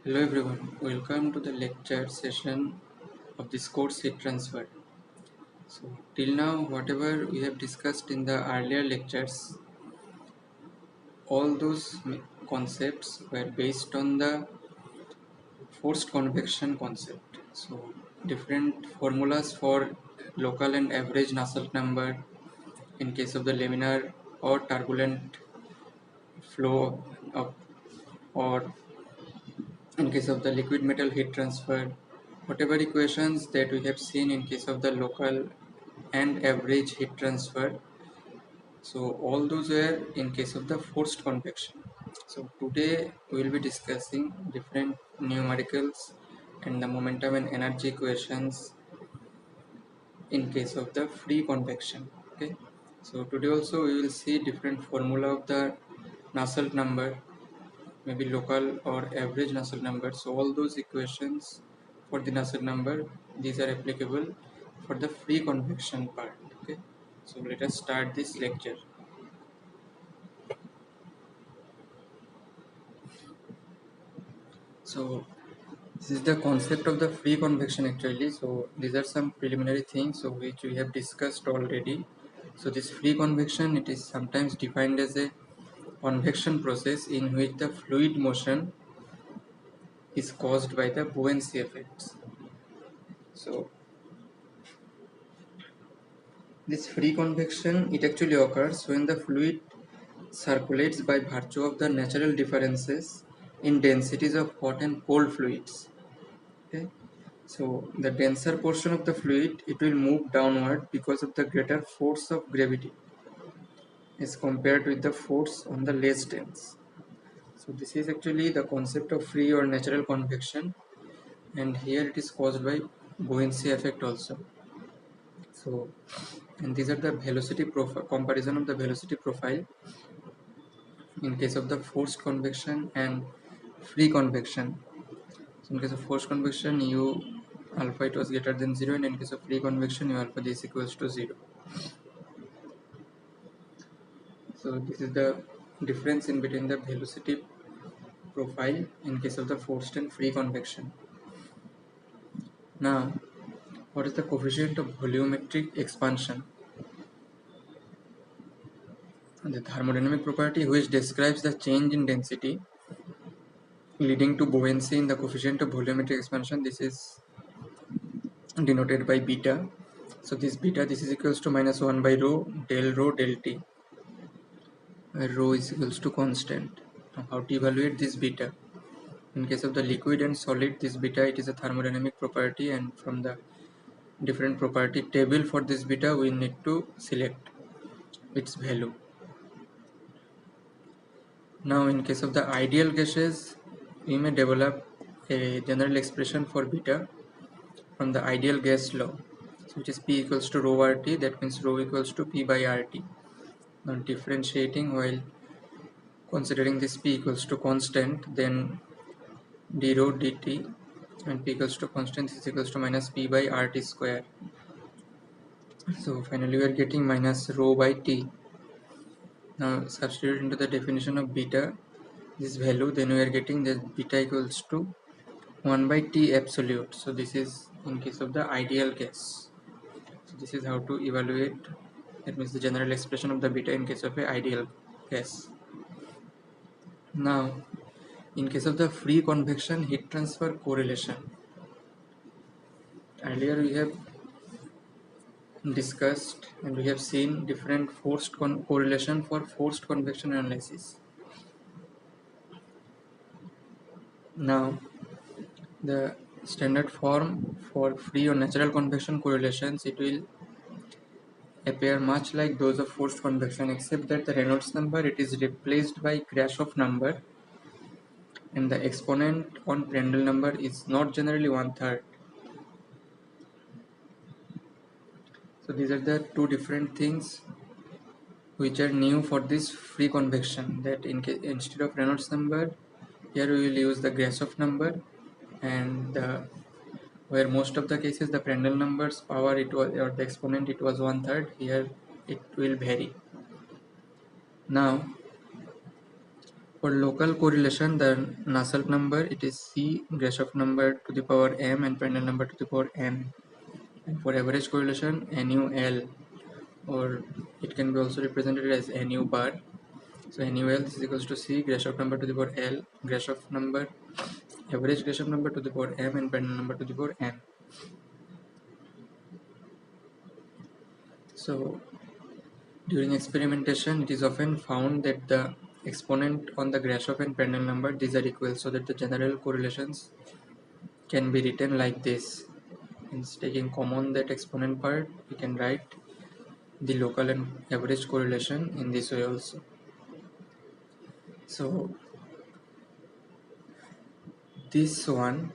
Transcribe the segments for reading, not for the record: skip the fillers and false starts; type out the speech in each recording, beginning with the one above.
Hello everyone, welcome to the lecture session of this course heat transfer. So till now whatever we have discussed in the earlier lectures, all those concepts were based on the forced convection concept. So different formulas for local and average Nusselt number in case of the laminar or turbulent flow of, or in case of the liquid metal heat transfer, whatever equations that we have seen in case of the local and average heat transfer, so all those were in case of the forced convection. So today we will be discussing different numericals and the momentum and energy equations in case of the free convection. Okay, so today also we will see different formula of the Nusselt number, maybe local or average Nusselt number. So all those equations for the Nusselt number, these are applicable for the free convection part. Okay, so let us start this lecture. So this is the concept of the free convection actually. So these are some preliminary things so which we have discussed already. So this free convection, it is sometimes defined as a convection process in which the fluid motion is caused by the buoyancy effects. So this free convection, it actually occurs when the fluid circulates by virtue of the natural differences in densities of hot and cold fluids. Okay, so the denser portion of the fluid, it will move downward because of the greater force of gravity as compared with the force on the less dense. So this is actually the concept of free or natural convection, and here it is caused by buoyancy effect also. So, and these are the velocity profile, comparison of the velocity profile in case of the forced convection and free convection. So in case of forced convection, u alpha it was greater than 0, and in case of free convection, u alpha this equals to 0. So this is the difference in between the velocity profile in case of the forced and free convection. Now, what is the coefficient of volumetric expansion? The thermodynamic property which describes the change in density leading to buoyancy in the coefficient of volumetric expansion. This is denoted by beta. So this beta, this is equals to minus 1 by rho del t, where rho is equals to constant. Now how to evaluate this beta? In case of the liquid and solid, this beta, it is a thermodynamic property, and from the different property table for this beta we need to select its value. Now in case of the ideal gases, we may develop a general expression for beta from the ideal gas law, so which is P equals to rho RT, that means rho equals to P by RT. Now differentiating while considering this P equals to constant, then d rho dt and P equals to constant is equals to minus P by RT square. So finally we are getting minus rho by T. Now substitute into the definition of beta this value, then we are getting that beta equals to 1 by T absolute. So this is in case of the ideal gas. So this is how to evaluate, that means the general expression of the beta in case of a ideal gas. Now in case of the free convection heat transfer correlation, earlier we have discussed and we have seen different forced correlation for forced convection analysis. Now the standard form for free or natural convection correlations, it will appear much like those of forced convection, except that the Reynolds number, it is replaced by Grashof number, and the exponent on Prandtl number is not generally 1/3. So these are the two different things which are new for this free convection, that instead of Reynolds number, here we will use the Grashof number, and where most of the cases the Prandtl numbers power it was, or the exponent it was 1/3, here it will vary. Now For local correlation, the Nusselt number, it is C, Grashof number to the power m, and Prandtl number to the power n. And for average correlation, NUL, or it can be also represented as NU bar. So NUL, this is equals to C, Grashof number to the power L, Grashof number, average Grashof number to the power m, and Prandtl number to the power n. So during experimentation, it is often found that the exponent on the Grashof and Prandtl number, these are equal, so that the general correlations can be written like this. Means taking common that exponent part, we can write the local and average correlation in this way also. So this one,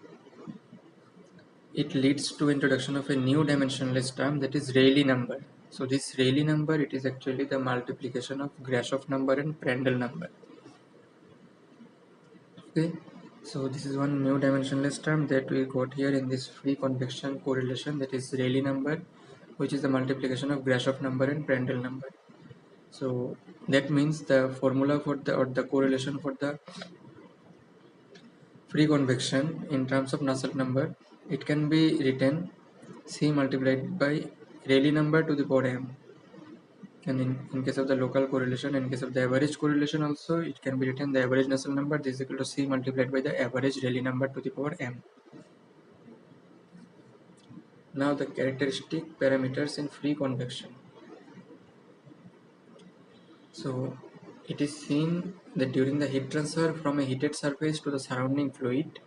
it leads to introduction of a new dimensionless term, that is Rayleigh number. So this Rayleigh number, it is actually the multiplication of Grashof number and Prandtl number. Okay, so this is one new dimensionless term that we got here in this free convection correlation, that is Rayleigh number, which is the multiplication of Grashof number and Prandtl number. So that means the formula for the, or the correlation for the free convection in terms of Nusselt number, it can be written C multiplied by Rayleigh number to the power m. And in case of the local correlation, in case of the average correlation also, it can be written the average Nusselt number, this is equal to C multiplied by the average Rayleigh number to the power m. Now the characteristic parameters in free convection. So it is seen that during the heat transfer from a heated surface to the surrounding fluid,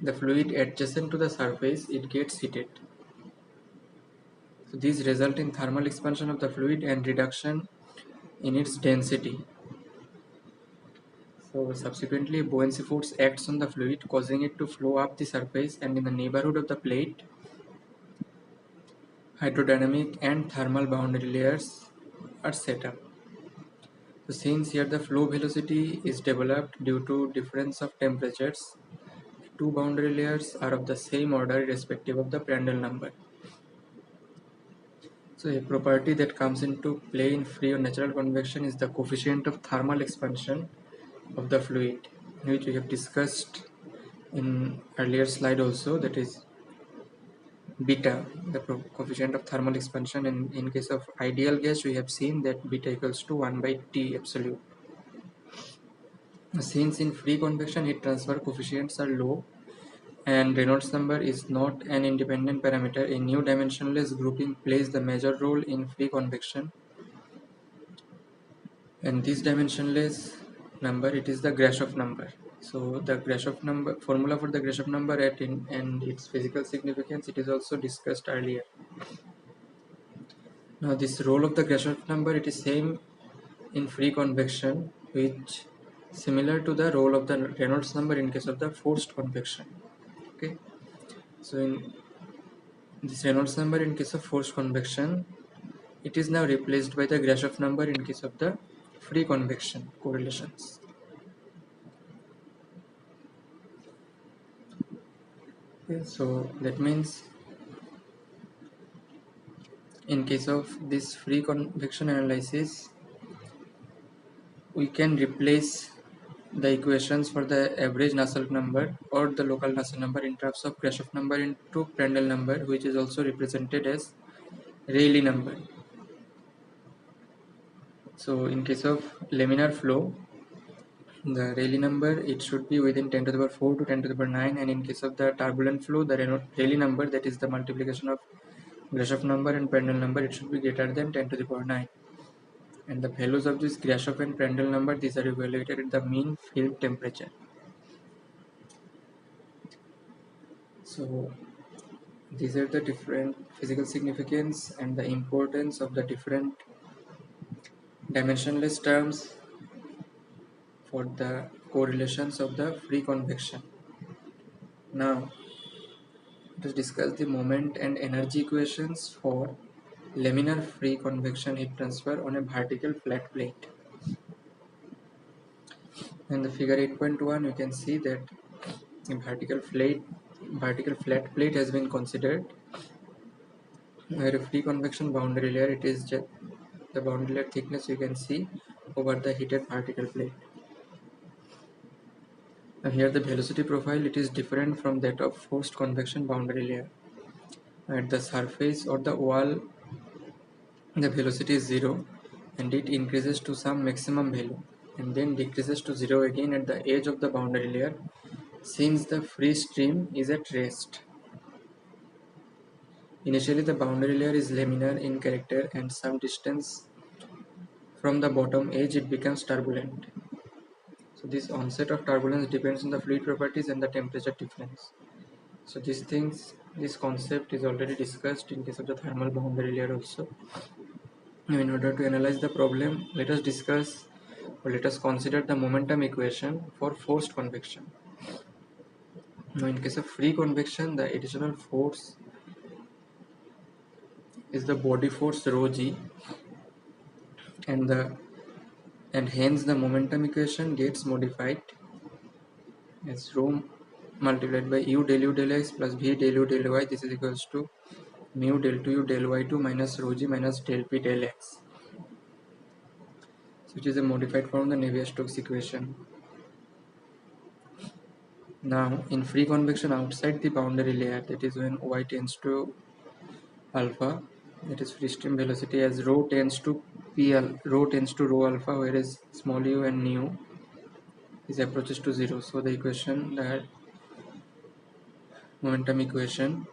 the fluid adjacent to the surface, it gets heated. So these result in thermal expansion of the fluid and reduction in its density. So subsequently, buoyancy force acts on the fluid, causing it to flow up the surface, and in the neighborhood of the plate, hydrodynamic and thermal boundary layers are set up. So since here the flow velocity is developed due to difference of temperatures, two boundary layers are of the same order irrespective of the Prandtl number. So a property that comes into play in free or natural convection is the coefficient of thermal expansion of the fluid, which we have discussed in earlier slide also, that is beta, the coefficient of thermal expansion. In case of ideal gas, we have seen that beta equals to 1 by T absolute. Since in free convection heat transfer coefficients are low and Reynolds number is not an independent parameter, a new dimensionless grouping plays the major role in free convection. And this dimensionless number, it is the Grashof number. So the Grashof number, formula for the Grashof number and its physical significance, it is also discussed earlier. Now this role of the Grashof number, it is same in free convection, which similar to the role of the Reynolds number in case of the forced convection. Okay, so in this Reynolds number in case of forced convection, it is now replaced by the Grashof number in case of the free convection correlations. Okay, so that means in case of this free convection analysis, we can replace the equations for the average Nusselt number or the local Nusselt number in terms of Grashof number into Prandtl number, which is also represented as Rayleigh number. So in case of laminar flow, the Rayleigh number, it should be within 10 to the power 4 to 10 to the power 9, and in case of the turbulent flow, the Rayleigh number, that is the multiplication of Grashof number and Prandtl number, it should be greater than 10 to the power 9. And the values of this Grashof and Prandtl number, these are evaluated at the mean film temperature. So these are the different physical significance and the importance of the different dimensionless terms for the correlations of the free convection. Now let us discuss the moment and energy equations for laminar free convection heat transfer on a vertical flat plate. In the figure 8.1, you can see that a vertical flat plate has been considered, where a free convection boundary layer, it is the boundary layer thickness you can see over the heated vertical plate. Now here the velocity profile, it is different from that of forced convection boundary layer. At the surface or the wall, the velocity is 0 and it increases to some maximum value and then decreases to 0 again at the edge of the boundary layer, since the free stream is at rest. Initially the boundary layer is laminar in character and some distance from the bottom edge it becomes turbulent. So this onset of turbulence depends on the fluid properties and the temperature difference. So this concept is already discussed in case of the thermal boundary layer also. Now in order to analyze the problem, let us discuss or let us consider the momentum equation for forced convection. Now in case of free convection, the additional force is the body force rho g, and hence the momentum equation gets modified as rho multiplied by u del x plus v del u del y. This is equals to mu del 2u del y2 minus rho g minus del p del x. So it is a modified form of the Navier-Stokes equation. Now in free convection outside the boundary layer, that is when y tends to alpha, that is free stream velocity, as rho tends to rho alpha, whereas small u and nu is approaches to 0. So the equation, that momentum equation,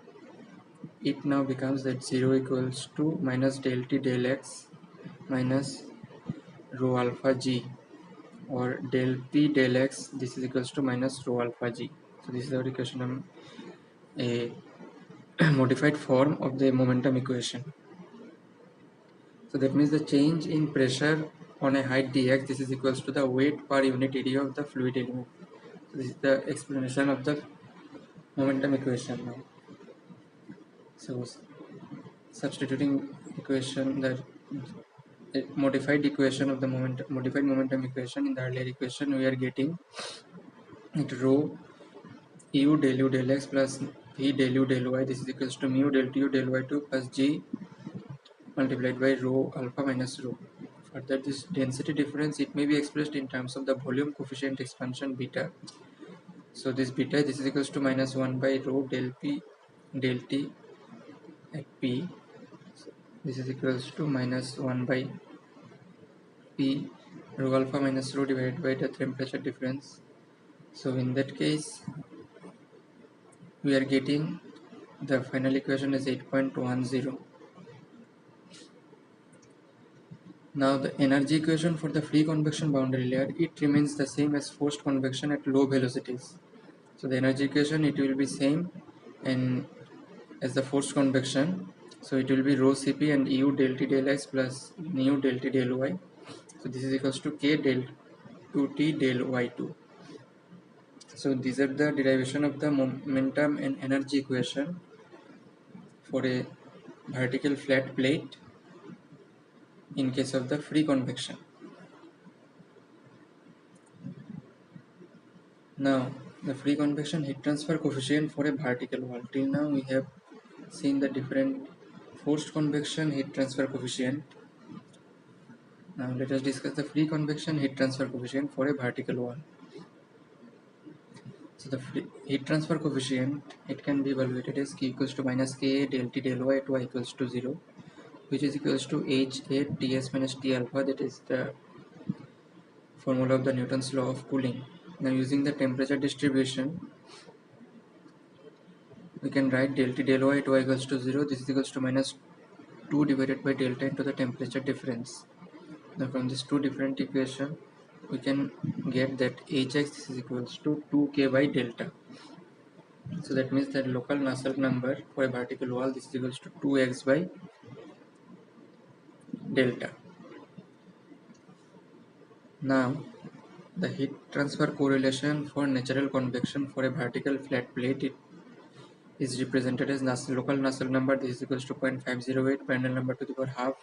it now becomes that 0 equals to minus del t del x minus rho alpha g, or del p del x, this is equals to minus rho alpha g. So this is our equation, a modified form of the momentum equation. So that means the change in pressure on a height dx, this is equals to the weight per unit area of the fluid element. So this is the explanation of the momentum equation now. So substituting equation, the modified equation of the modified momentum equation in the earlier equation, we are getting it rho u del x plus v del u del y, this is equals to mu del tu del y2 plus g multiplied by rho alpha minus rho. Further, this density difference, it may be expressed in terms of the volume coefficient expansion beta. So this beta, this is equals to minus 1 by rho del p del t at p. So this is equals to minus 1 by p rho alpha minus rho divided by the temperature difference. So in that case, we are getting the final equation is 8.10. Now the energy equation for the free convection boundary layer, it remains the same as forced convection at low velocities. So the energy equation, it will be same and as the forced convection. So it will be rho Cp and u del T del x plus nu del T del y. So this is equals to k del 2T del y2. So these are the derivation of the momentum and energy equation for a vertical flat plate in case of the free convection. Now the free convection heat transfer coefficient for a vertical wall. Till now we have seen the different forced convection heat transfer coefficient. Now let us discuss the free convection heat transfer coefficient for a vertical wall. So the heat transfer coefficient, it can be evaluated as k equals to minus ka del t del y at y equals to 0, which is equals to h8 ts minus t alpha, that is the formula of the Newton's law of cooling. Now using the temperature distribution, we can write del t del y at y equals to 0, this is equals to minus 2 divided by delta into the temperature difference. Now from this two different equation, we can get that hx is equals to 2k by delta. So that means that local Nusselt number for a vertical wall, this is equals to 2x by delta. Now the heat transfer correlation for natural convection for a vertical flat plate, it is represented as local Nusselt number, this is equals to 0.508 Prandtl number to the power half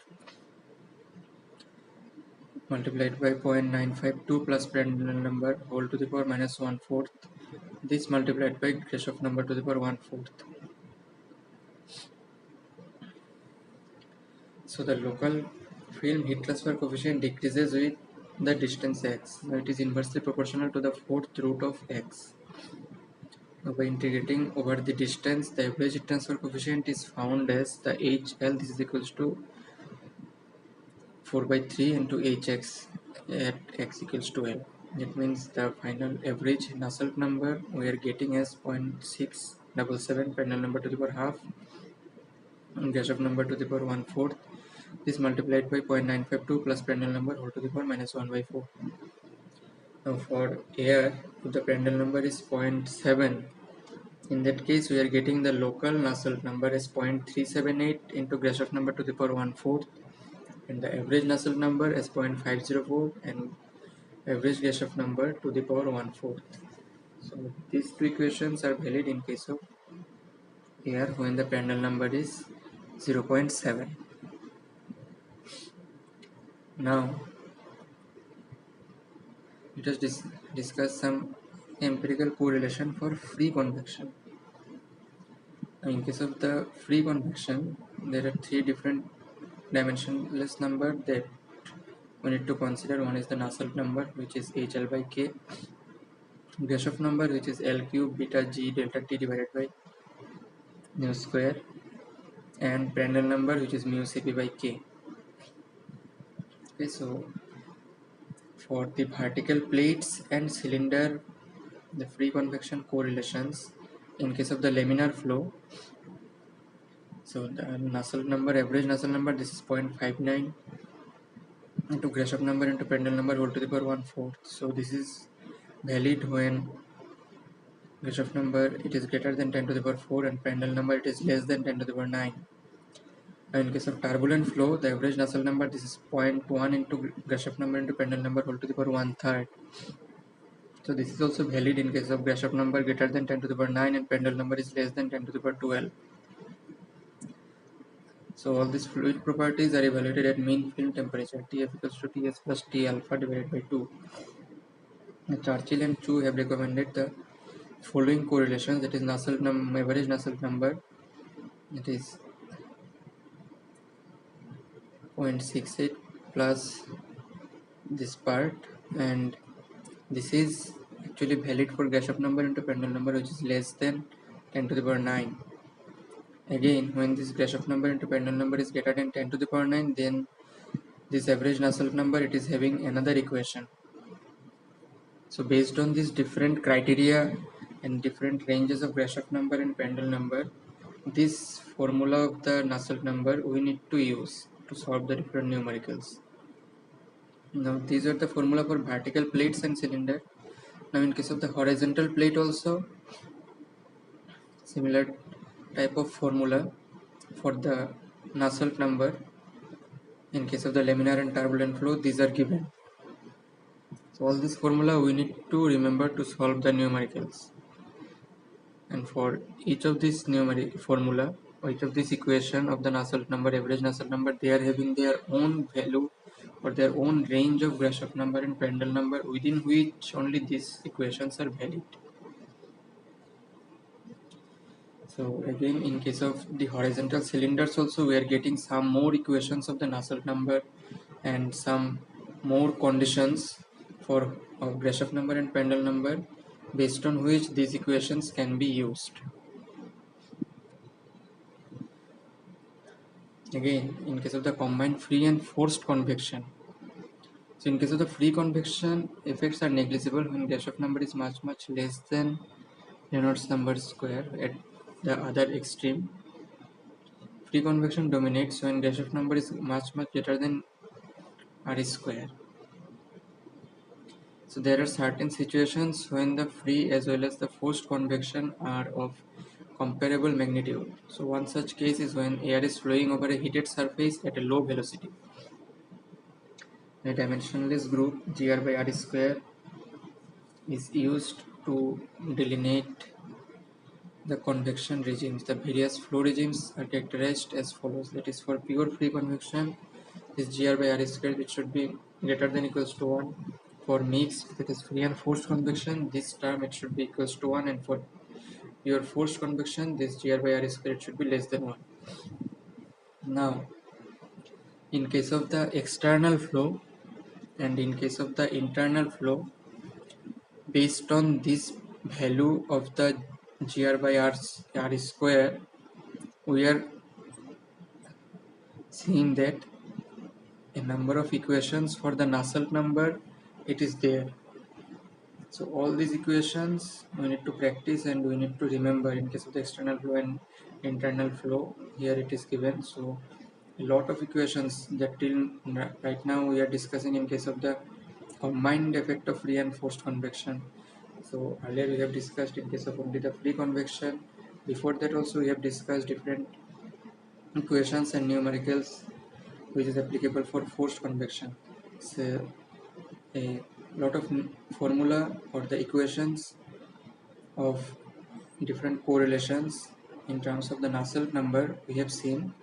multiplied by 0.952 plus Prandtl number whole to the power minus 1/4, this multiplied by Grashof number to the power 1/4. So the local film heat transfer coefficient decreases with the distance x. Now it is inversely proportional to the fourth root of x. Now by integrating over the distance, the average heat transfer coefficient is found as the HL. This is equals to 4 by 3 into Hx at x equals to L. That means the final average Nusselt number we are getting as 0.677, Prandtl number to the power half, and Grashof number to the power 1/4. This multiplied by 0.952 plus Prandtl number whole to the power minus 1 by 4. Now for air, if the Prandtl number is 0.7, in that case we are getting the local Nusselt number as 0.378 into Grashof number to the power 1/4, and the average Nusselt number as 0.504 and average Grashof number to the power 1/4. So these two equations are valid in case of air when the Prandtl number is 0.7. Now let us discuss some empirical correlation for free convection. In case of the free convection, there are three different dimensionless number that we need to consider. One is the Nusselt number, which is HL by K, Grashof number, which is L cube beta G delta T divided by mu square, and Prandtl number, which is mu Cp by K. Okay, so for the vertical plates and cylinder, the free convection correlations in case of the laminar flow. So the Nusselt number, average Nusselt number, this is 0.59 into Grashof number into Prandtl number whole to the power 1/4. So this is valid when Grashof number it is greater than 10 to the power 4 and Prandtl number it is less than 10 to the power 9. Now in case of turbulent flow, the average Nusselt number, this is 0.1 into Grashof number into Prandtl number whole to the power 1/3. So this is also valid in case of Grashof number greater than 10 to the power 9 and Prandtl number is less than 10 to the power 12. So all these fluid properties are evaluated at mean film temperature Tf equals to Ts plus T alpha divided by 2. Churchill and Chu have recommended the following correlations, that is average Nusselt number, it is 0.68 plus this part, and this is actually valid for Grashof number into Prandtl number, which is less than 10 to the power 9. Again, when this Grashof number into Prandtl number is greater than 10 to the power 9, then this average Nusselt number it is having another equation. So based on these different criteria and different ranges of Grashof number and Prandtl number, this formula of the Nusselt number we need to use to solve the different numericals. Now these are the formula for vertical plates and cylinder. Now in case of the horizontal plate also, similar type of formula for the Nusselt number. In case of the laminar and turbulent flow, these are given. So all this formula we need to remember to solve the numericals. And for each of these numeric formula, or each of this equation of the Nusselt number, average Nusselt number, they are having their own value or their own range of Grashof number and Prandtl number within which only these equations are valid. So again, in case of the horizontal cylinders also, we are getting some more equations of the Nusselt number and some more conditions for Grashof number and Prandtl number, based on which these equations can be used. Again, in case of the combined free and forced convection, so in case of the free convection, effects are negligible when Grashof number is much less than Reynolds number square at the other extreme. Free convection dominates when Grashof number is much greater than R square. So there are certain situations when the free as well as the forced convection are of comparable magnitude. So one such case is when air is flowing over a heated surface at a low velocity. A dimensionless group gr by r square is used to delineate the convection regimes. The various flow regimes are characterized as follows. That is, for pure free convection, this gr by r square, which should be greater than equals to 1. For mixed, that is free and forced convection, this term it should be equals to 1, and for pure forced convection, this gr by r square it should be less than 1. Now, in case of the external flow, and in case of the internal flow, based on this value of the gr by r square, we are seeing that a number of equations for the Nusselt number, it is there. So all these equations we need to practice and we need to remember in case of the external flow and internal flow. Here it is given. So a lot of equations that till right now we are discussing in case of the combined effect of free and forced convection. So earlier we have discussed in case of only the free convection. Before that also we have discussed different equations and numericals which is applicable for forced convection. So a lot of formula or the equations of different correlations in terms of the Nusselt number we have seen.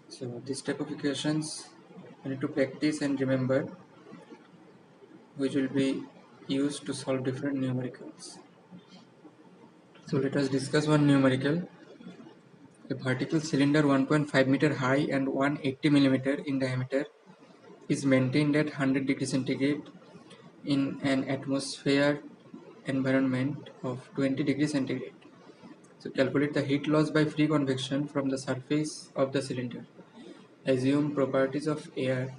So this type of equations we need to practice and remember, which will be used to solve different numericals. So let us discuss one numerical. A vertical cylinder 1.5 meter high and 180 millimeter in diameter is maintained at 100 degrees centigrade in an atmosphere environment of 20 degrees centigrade. So calculate the heat loss by free convection from the surface of the cylinder. Assume properties of air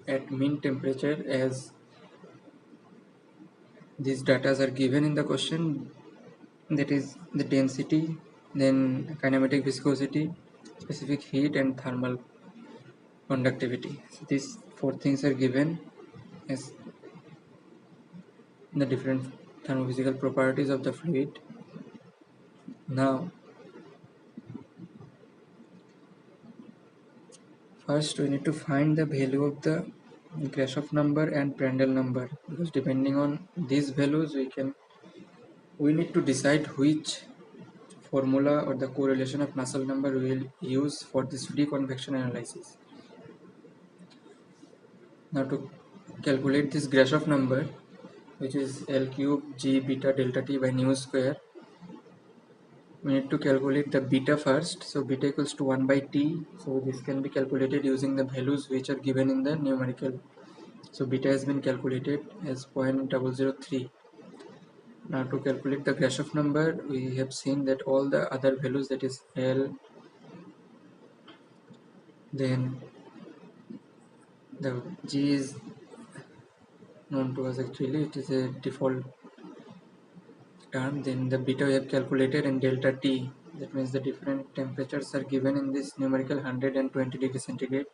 at mean temperature as these data are given in the question, that is the density, then kinematic viscosity, specific heat and thermal conductivity. So these four things are given as the different thermophysical properties of the fluid. Now first we need to find the value of the Grashof number and Prandtl number, because depending on these values we need to decide which formula or the correlation of Nusselt number we will use for this free convection analysis. Now to calculate this Grashof number, which is L cube G beta delta T by nu square, we need to calculate the beta first. So beta equals to 1 by T. So this can be calculated using the values which are given in the numerical. So beta has been calculated as 0.003. Now to calculate the Grashof number, we have seen that all the other values, that is L, then the G is known to us, actually it is a default term, then the beta we have calculated, and delta T, that means the different temperatures are given in this numerical 120 degrees centigrade.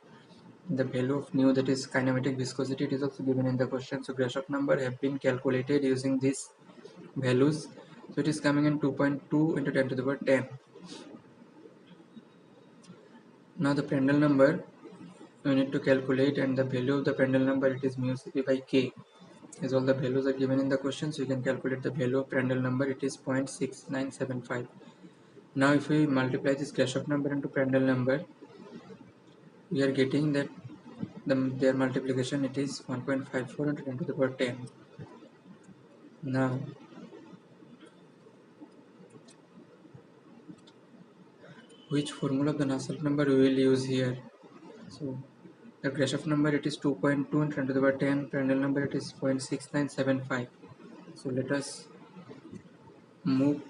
The value of nu, that is kinematic viscosity, it is also given in the question. So Grashof number have been calculated using these values. So it is coming in 2.2 into 10 to the power 10. Now the Prandtl number we need to calculate, and the value of the Prandtl number, it is mu Cp by K. As all the values are given in the question, so you can calculate the value of Prandtl number, it is 0.6975. Now if we multiply this Grashof number into Prandtl number, we are getting that their multiplication, it is 1.54 into 10 to the power 10. Now which formula of the Nusselt number we will use here? So the Grashof number, it is 2.2 into 10 to the power 10. Prandtl number, it is 0.6975. So let us move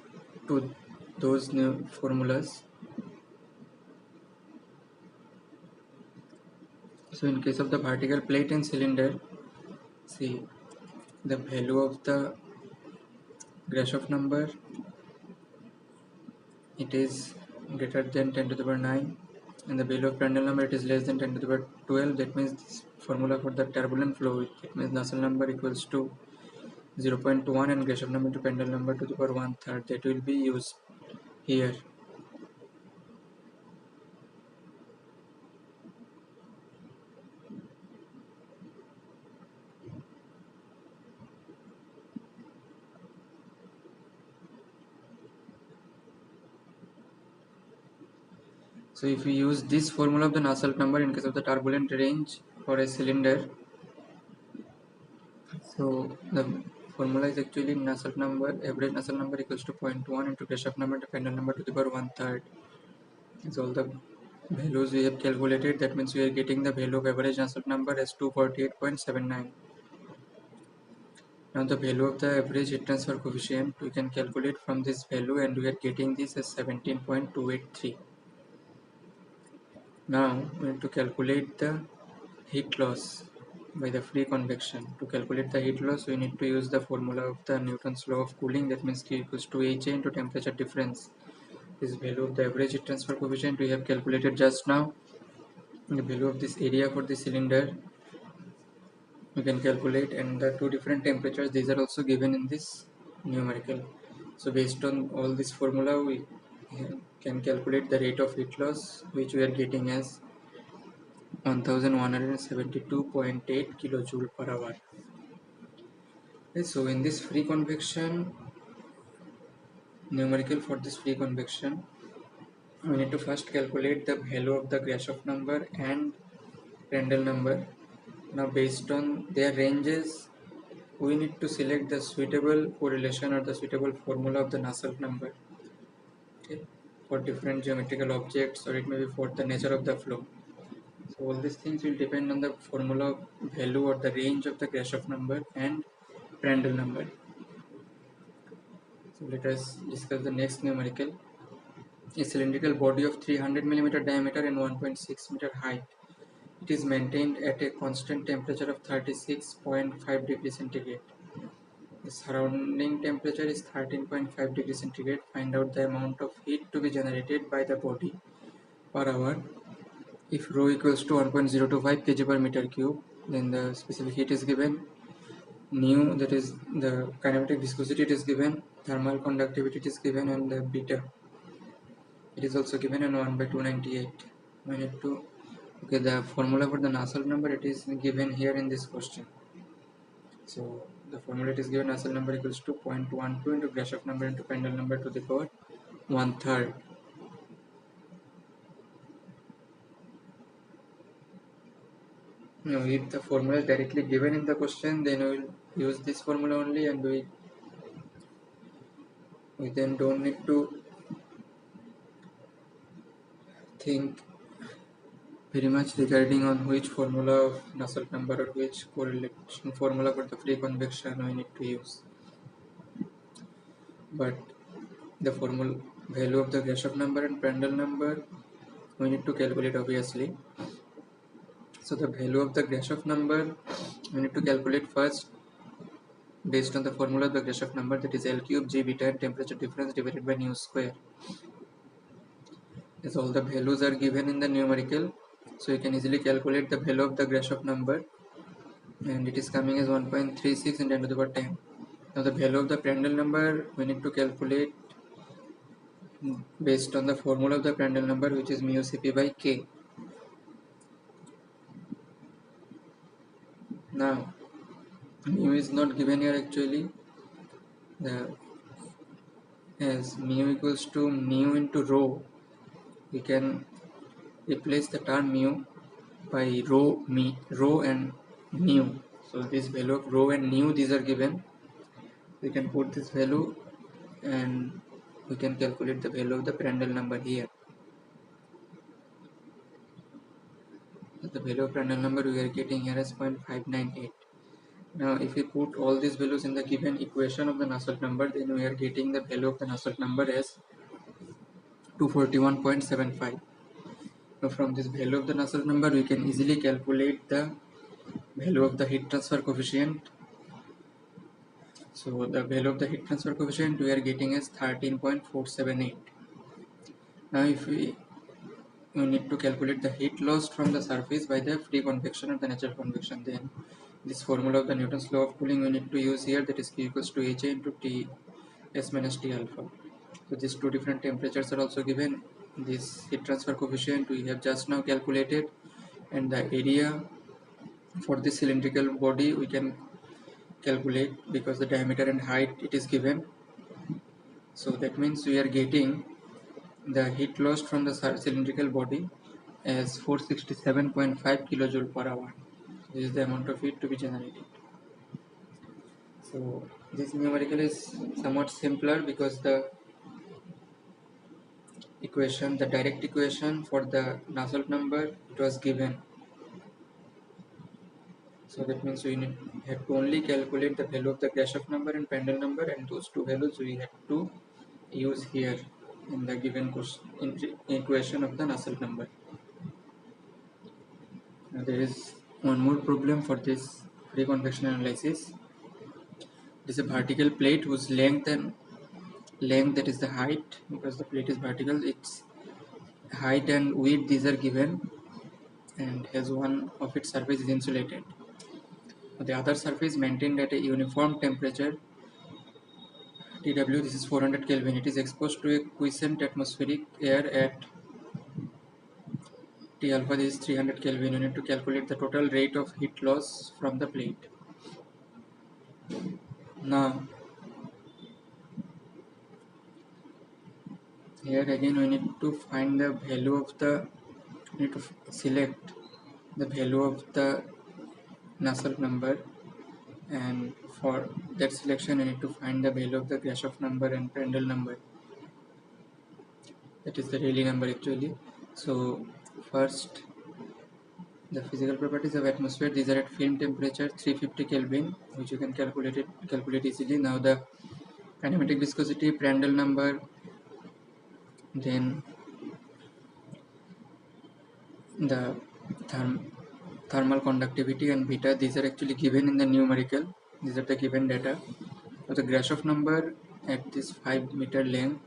to those new formulas. So in case of the vertical plate and cylinder, see the value of the Grashof number, it is greater than 10 to the power 9, and the value of Prandtl number, it is less than 10 to the power 12. That means this formula for the turbulent fluid, it means Nusselt number equals to 0.1 and Grashof number to Prandtl number to the power 1/3, that will be used here. So if we use this formula of the Nusselt number in case of the turbulent range for a cylinder, so the formula is actually Nusselt number, average Nusselt number equals to 0.1 into Grashof number to Prandtl number to the power 1/3. Is all the values we have calculated. That means we are getting the value of average Nusselt number as 248.79. Now the value of the average heat transfer coefficient we can calculate from this value, and we are getting this as 17.283. Now we need to calculate the heat loss by the free convection. To calculate the heat loss, we need to use the formula of the Newton's law of cooling. That means Q equals to HA into temperature difference. This value of the average heat transfer coefficient we have calculated just now. The value of this area for the cylinder we can calculate, and the two different temperatures, these are also given in this numerical. So based on all this formula, we can calculate the rate of heat loss, which we are getting as 1172.8 kilojoule per hour. Okay, so in this free convection numerical, for this free convection, we need to first calculate the value of the Grashof number and Prandtl number. Now based on their ranges, we need to select the suitable correlation or the suitable formula of the Nusselt number, okay, for different geometrical objects, or it may be for the nature of the flow. So all these things will depend on the formula value or the range of the Grashof number and Prandtl number. So let us discuss the next numerical. A cylindrical body of 300 mm diameter and 1.6 meter height. It is maintained at a constant temperature of 36.5 degrees centigrade. The surrounding temperature is 13.5 degrees centigrade. Find out the amount of heat to be generated by the body per hour. If rho equals to 1.025 kg per meter cube, then the specific heat is given. Nu, that is the kinematic viscosity, it is given. Thermal conductivity, it is given, and the beta, it is also given, and 1 by 298. We need to, okay, the formula for the Nusselt number, it is given here in this question. So the formula, it is given, Nusselt number equals to 0.12 into Grashof number into Prandtl number to the power 1/3. Now if the formula is directly given in the question, then we will use this formula only, and we then don't need to think very much regarding on which formula of Nusselt number or which correlation formula for the free convection we need to use. But the formula value of the Grashof number and Prandtl number we need to calculate, obviously. So the value of the Grashof number we need to calculate first based on the formula of the Grashof number, that is L cube G beta and temperature difference divided by nu square. As all the values are given in the numerical, so you can easily calculate the value of the Grashof number, and it is coming as 1.36 in 10 to the power 10. Now the value of the Prandtl number we need to calculate based on the formula of the Prandtl number, which is mu Cp by K. Now mu is not given here actually. As mu equals to mu into rho, we can replace the term mu by rho and nu. So this value of rho and nu, these are given. We can put this value and we can calculate the value of the Prandtl number here. The value of Prandtl number we are getting here as 0.598. Now if we put all these values in the given equation of the Nusselt number, then we are getting the value of the Nusselt number as 241.75. Now from this value of the Nusselt number, we can easily calculate the value of the heat transfer coefficient. So the value of the heat transfer coefficient we are getting as 13.478. Now if we need to calculate the heat lost from the surface by the free convection or the natural convection, then this formula of the Newton's law of cooling we need to use here, that is Q equals to HA into T S minus T alpha. So these two different temperatures are also given. This heat transfer coefficient we have just now calculated, and the area for this cylindrical body we can calculate because the diameter and height it is given. So that means we are getting the heat lost from the cylindrical body as 467.5 kilojoule per hour. This is the amount of heat to be generated. So this numerical is somewhat simpler because the equation, the direct equation for the Nusselt number, it was given. So that means we have to only calculate the value of the Grashof number and Prandtl number, and those two values we have to use here in the given equation of the Nusselt number. Now there is one more problem for this free convection analysis. It is a vertical plate whose length, that is the height, because the plate is vertical, its height and width, these are given, and has one of its surface is insulated. The other surface maintained at a uniform temperature TW, this is 400 Kelvin. It is exposed to a quiescent atmospheric air at T alpha, this is 300 Kelvin. You need to calculate the total rate of heat loss from the plate. Now, here again we need to find the value of the, we need to select the value of the Nusselt number, and for that selection you need to find the value of the Grashof number and Prandtl number, that is the Rayleigh number actually. So first, the physical properties of atmosphere, these are at film temperature 350 Kelvin, which you can calculate easily. Now the kinematic viscosity, Prandtl number, then the thermal conductivity and beta, these are actually given in the numerical. These are the given data. So the Grashof number at this 5 meter length,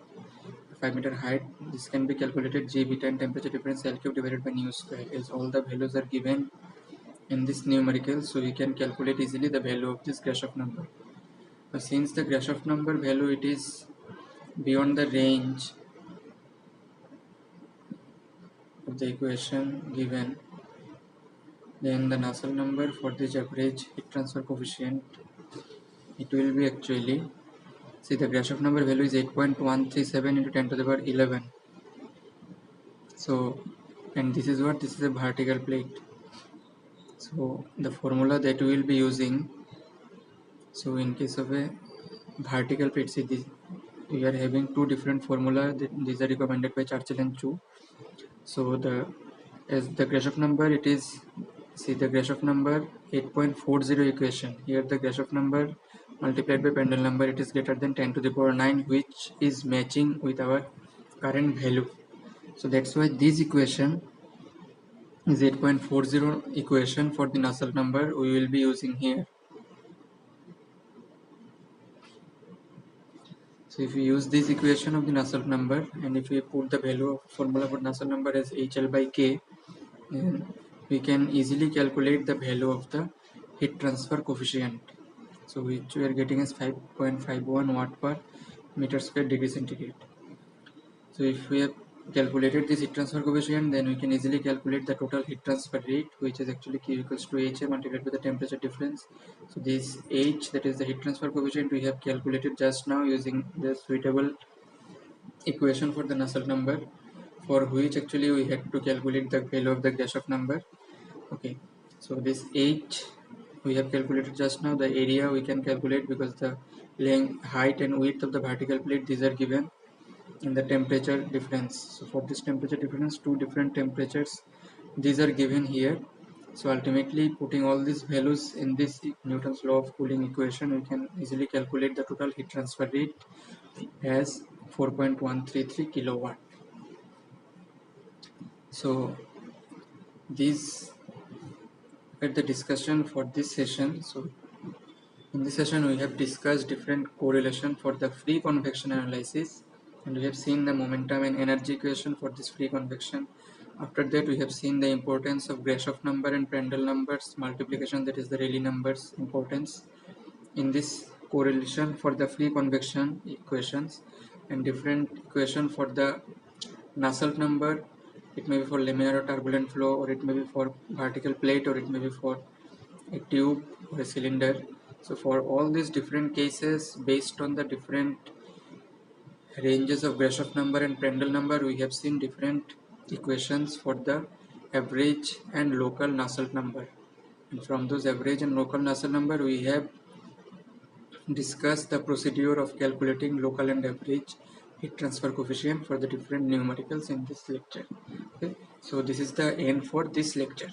5 meter height, this can be calculated G, beta and temperature difference L cube divided by nu square, as all the values are given in this numerical, so we can calculate easily the value of this Grashof number. But since the Grashof number value, it is beyond the range of the equation given, then the Nusselt number for this average heat transfer coefficient, it will be actually, see, the Grashof number value is 8.137 into 10 to the power 11. So, and this is what, this is a vertical plate. So the formula that we will be using, so in case of a vertical plate, see this, we are having two different formula, these are recommended by Churchill and Chu. So as the Grashof number, it is, see, the Grashof number 8.40 equation, here the Grashof number multiplied by Prandtl number, it is greater than 10 to the power 9, which is matching with our current value. So that's why this equation is 8.40 equation for the Nusselt number we will be using here. So if we use this equation of the Nusselt number, and if we put the value of formula for Nusselt number as HL by K, then we can easily calculate the value of the heat transfer coefficient, so which we are getting as 5.51 watt per meter square degree centigrade. So if we have calculated this heat transfer coefficient, then we can easily calculate the total heat transfer rate, which is actually Q equals to HA multiplied by the temperature difference. So this H, that is the heat transfer coefficient, we have calculated just now using the suitable equation for the Nusselt number, for which actually we had to calculate the value of the Grashof number. Okay, so this H we have calculated just now. The area we can calculate because the length, height and width of the vertical plate, these are given in the temperature difference. So for this temperature difference, two different temperatures, these are given here. So ultimately, putting all these values in this Newton's law of cooling equation, we can easily calculate the total heat transfer rate as 4.133 kilowatt. So these are the discussion for this session. So in this session we have discussed different correlation for the free convection analysis, and we have seen the momentum and energy equation for this free convection. After that, we have seen the importance of Grashof number and Prandtl numbers multiplication, that is the Rayleigh numbers importance in this correlation for the free convection equations, and different equation for the Nusselt number. It may be for laminar or turbulent flow, or it may be for vertical plate, or it may be for a tube or a cylinder. So for all these different cases, based on the different ranges of Grashof number and Prandtl number, we have seen different equations for the average and local Nusselt number. And from those average and local Nusselt number, we have discussed the procedure of calculating local and average heat transfer coefficient for the different numericals in this lecture. Okay, so this is the end for this lecture.